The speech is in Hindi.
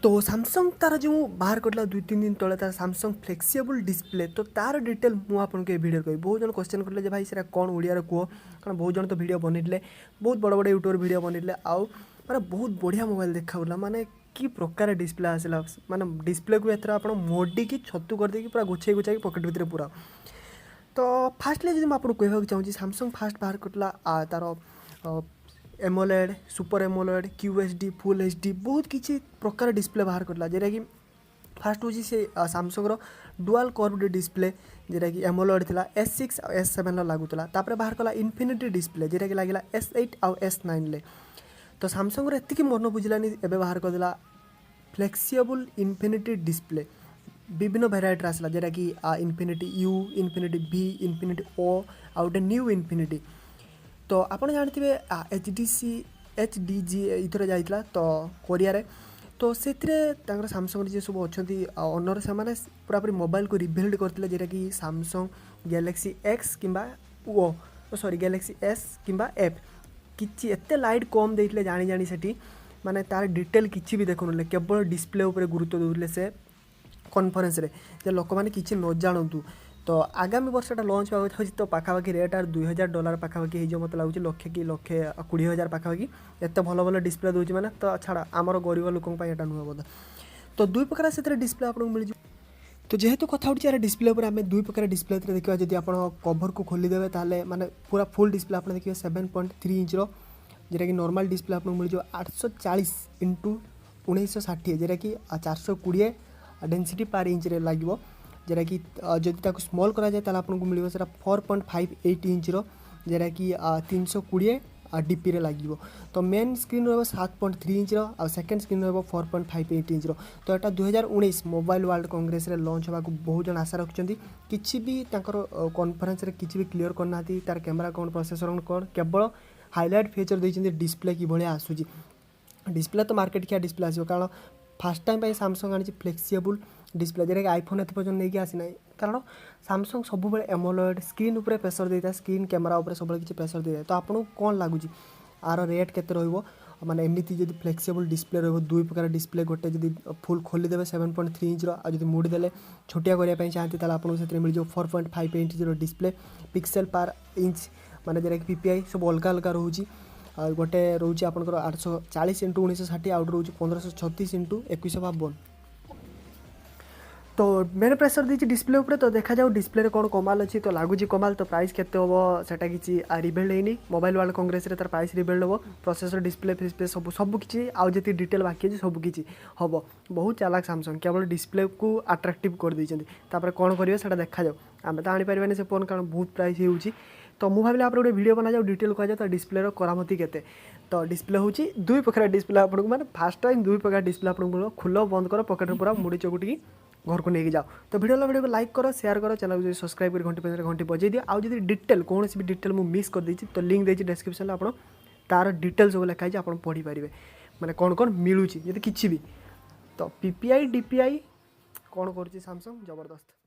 तो सैमसंग तार जो बाहर करला 2-3 दिन तले तार सैमसंग फ्लेक्सिबल डिस्प्ले तो तार डिटेल मुझे आपको वीडियो कही बहुत जन क्वेश्चन करले भाई से कौन ओडिया कह कारण बहुत जन तो वीडियो बनइले बहुत बड़ बड़ यूट्यूबर वीडियो बनइले आउ माने बहुत बढ़िया मोबाइल देखा माने कि प्रकार डिस्प्ले आसला माने डिस्प्ले को एथरा आपण मोडी की छतु कर दे पूरा गुछे गुछा की पॉकेट भीतर पूरा। तो फास्टली जब आपको कहवाक चाहूँगी सैमसंग फास्ट बाहर करला तार AMOLED super AMOLED QHD full HD बहुत किसी प्रकार डिस्प्ले बाहर करला जेरा कि फास्ट हूँ से सैमसंग डुआल कर्व्ड डिस्प्ले जेरा कि एमोलेड थिला S6 और S7 लागुला तापर बाहर कला इन्फिनिटी डिस्प्ले जेरा कि लगिला S8 और S9 ले। तो सैमसंग एतिक मन बुझलानी एबे बाहर करदेला फ्लेक्सिबल इन्फिनिटी डिस्प्ले विभिन्न भेराइटी आसला जेरा कि infinity U infinity V infinity O आ गोटे न्यू इन्फिनिटी। तो आपड़ जानते HDG इथर जाइला तो कोरिया रे तो से सैमसंग जी सब अच्छा ओनर से पूरापूरी मोबाइल को रिबिल्ड करते जेटा कि सैमसंग गैलेक्सी X किंबा O सॉरी गैलेक्सी S किंबा F किछि एते लाइट कम देइतले जानी जानी सेठी माने तार डिटेल किछि भी देखुनले केवल डिस्प्ले ऊपर गुरुत्व देउले से कॉन्फ्रेंस रे जे लोक माने किछि न जानतु। तो आगामी वर्षटा लॉन्च होगा जाऊँगी तो पाखापाखि रेट आर $2000 पाखापाखि हो मत लगुच लक्षे कि 1,20,000 पाखापाखि एत भल भल डिस्प्ले दूसरी मैंने तो छाड़ा आमर गरीब लोकों यहाँ नुह बोध। तो दुई प्रकार से डिस्प्ले आपको मिल तो जेहेतु कथा उठी डिस्प्ले पर आम दुई प्रकार डिस्प्ले देखा जब आप कवर को खोलीदेवे ताले माने पूरा फुल डिस्प्ले आप देखिए 7.3 इंच जोटा कि नॉर्मल डिस्प्ले आपको मिल 840x1960 जोटा कि 420 डेंसिटी पर इंच लगे जेरा कि जदि स्मॉल करा जाए आपको मिल 4.58 इंच जोटा कि 320 DP रे लगे। तो मेन स्क्रीन रहा 7.3 इंच आ सेकेंड स्क्रीन रहा 4.58 इंच। तो यहाँ 2019 मोबाइल वर्ल्ड कांग्रेस रे लॉन्च होगा बहुत जन आशा रखिंट किसी भी कॉन्फ्रेंस रे किसी भी क्लियर करना तार कैमरा कौन प्रोसेसर कौन केवल हाइलाइट फीचर देते डिस्प्ले कि भाई आसूँ डिस्प्ले तो मार्केट क्या डिस्प्ले आसो कारण फास्ट टाइम सैमसंग आनी फ्लेक्सिबल डिस्प्ले जेटा कि आईफोन एत पर्यटन नहीं आसी ना कारण सैमसंग सब एमोलेड स्क्रीन उपर प्रेसर देता है स्क्रीन कैमरा उपर सब किसी प्रेसर देता है। तो आपको कौन लगुच आर रेट केते माने एमती जब फ्लेक्सिबल डिस्प्ले रही दुई प्रकार डिस्प्ले गोटे जब फुल खोलीदेवे 7.3 इंच आदि मुड़ीदे छोटिया करने चाहते आपको से मिल 4.58 इंच डिस्प्ले पिक्सेल पर इंच माने जेटा कि PPI सब अलग अलग रोचे गोटे रोचे आपंकर 840x1960 आउट रोचे 1536x2152। तो मेन प्रेसर दी डिस्प्ले उपर तो देखा जाऊ डिस्प्ले कौन कमाल अच्छी तो लगुच कमाल। तो प्राइस केते हम सेटा किसी रिबिल्ड होनी मोबाइल वर्ल्ड कांग्रेस रे तार प्राइस रिबिल्ड हम प्रोसेसर डिस्प्ले फिस्प्ले सब किसी आउ जी डिटेल बाकी अच्छे सब किसी हम बहुत चालाक सैमसंग केवल डिस्प्ले को अट्राक्टिव कर देते कौन करेंगे से देखा जाऊ आम तो आनीपारे से फोन कारण बहुत प्राइस होगी। तो मुझे भाविले आप गोटे वीडियो बना जाऊ डिटेल कह जाए डिस्प्ले करामती केते। तो डिस्प्ले हूँ दुई प्रकार डिस्प्ले आपको मैंने फास्ट टाइम दुई प्रकार डिस्प्ले आपको खुल बंद कर पकेट पूरा मुड़ी चकुटी घर को लेके जाओ। तो वीडियो को लाइक करो शेयर करो चैनल को सब्सक्राइब कर घंटी घंटी बजाई दियो। आउ जब डिटेल कौन भी डिटेल मुझे मिस कर देती तो लिंक देती डिस्क्रिप्शन में आप तार डिटेल सब लिखाई आप पढ़ी पारे मैंने कौन कौन मिलूँ जब कि भी। तो PPI DPI कौन कर सैमसंग जबरदस्त।